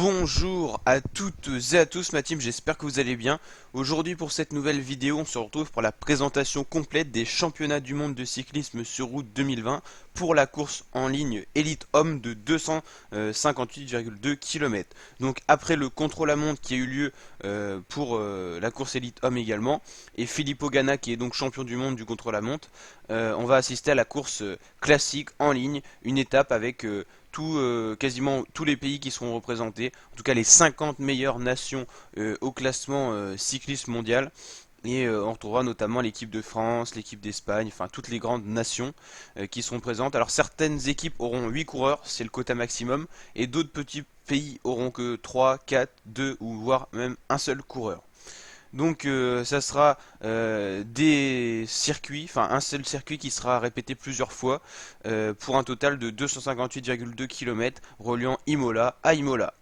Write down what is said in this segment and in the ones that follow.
Bonjour à toutes et à tous ma team, j'espère que vous allez bien. Aujourd'hui pour cette nouvelle vidéo, on se retrouve pour la présentation complète des championnats du monde de cyclisme sur route 2020 pour la course en ligne Elite Homme de 258,2 km. Donc après le contre-la-montre qui a eu lieu pour la course Elite Homme également, et Filippo Ganna qui est donc champion du monde du contre-la-montre, on va assister à la course classique en ligne, une étape avec quasiment tous les pays qui seront représentés, en tout cas les 50 meilleures nations au classement cycliste mondial. Et on retrouvera notamment l'équipe de France, l'équipe d'Espagne, enfin toutes les grandes nations qui seront présentes. Alors certaines équipes auront 8 coureurs, c'est le quota maximum, et d'autres petits pays auront que 3, 4, 2 ou voire même un seul coureur. Donc ça sera des circuits, enfin un seul circuit qui sera répété plusieurs fois pour un total de 258,2 km reliant Imola à Imola.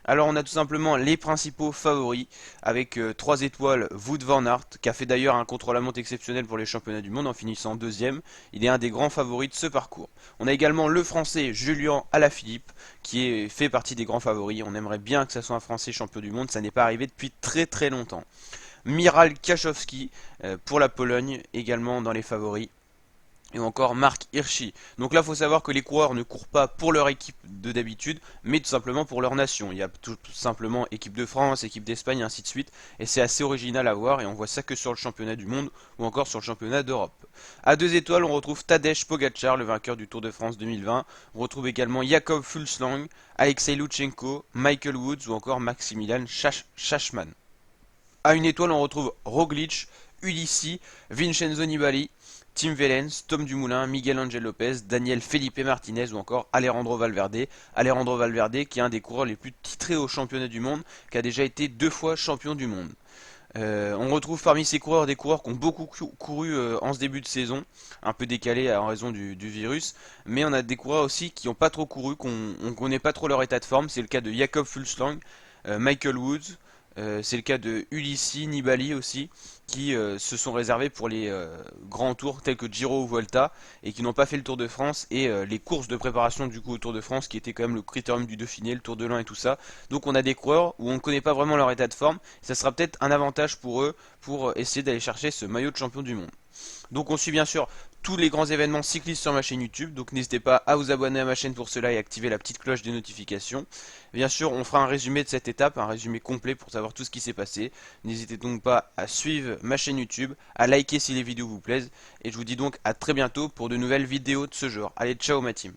Alors on a tout simplement les principaux favoris avec 3 étoiles Wout van Aert qui a fait d'ailleurs un contre-la-montre exceptionnel pour les championnats du monde en finissant deuxième. Il est un des grands favoris de ce parcours. On a également le français Julien Alaphilippe fait partie des grands favoris. On aimerait bien que ça soit un français champion du monde, ça n'est pas arrivé depuis très très longtemps. Miral Kachowski pour la Pologne également dans les favoris et encore Marc Hirschi. Donc là, il faut savoir que les coureurs ne courent pas pour leur équipe de d'habitude, mais tout simplement pour leur nation. Il y a tout simplement équipe de France, équipe d'Espagne, et ainsi de suite. Et c'est assez original à voir, et on voit ça que sur le championnat du monde ou encore sur le championnat d'Europe. À 2 étoiles, on retrouve Tadej Pogacar, le vainqueur du Tour de France 2020. On retrouve également Jakob Fuglsang, Alexei Lutsenko, Michael Woods ou encore Maximilian Schachmann. À 1 étoile, on retrouve Roglic, Ulissi, Vincenzo Nibali, Tim Wellens, Tom Dumoulin, Miguel Angel Lopez, Daniel Felipe Martinez ou encore Alejandro Valverde. Alejandro Valverde qui est un des coureurs les plus titrés au championnat du monde, qui a déjà été 2 fois champion du monde. On retrouve parmi ces coureurs des coureurs qui ont beaucoup couru en ce début de saison, un peu décalé en raison du virus, mais on a des coureurs aussi qui n'ont pas trop couru, qu'on ne connaît pas trop leur état de forme. C'est le cas de Jakob Fuglsang, Michael Woods, c'est le cas de Ulissi, Nibali aussi, qui se sont réservés pour les grands tours tels que Giro ou Vuelta et qui n'ont pas fait le Tour de France et les courses de préparation du coup au Tour de France qui était quand même le Critérium du Dauphiné, le Tour de l'Ain et tout ça. Donc on a des coureurs où on ne connaît pas vraiment leur état de forme. Ça sera peut-être un avantage pour eux pour essayer d'aller chercher ce maillot de champion du monde. Donc on suit bien sûr tous les grands événements cyclistes sur ma chaîne YouTube, donc n'hésitez pas à vous abonner à ma chaîne pour cela et activer la petite cloche des notifications. Bien sûr, on fera un résumé de cette étape, un résumé complet pour savoir tout ce qui s'est passé. N'hésitez donc pas à suivre ma chaîne YouTube, à liker si les vidéos vous plaisent, et je vous dis donc à très bientôt pour de nouvelles vidéos de ce genre. Allez, ciao ma team.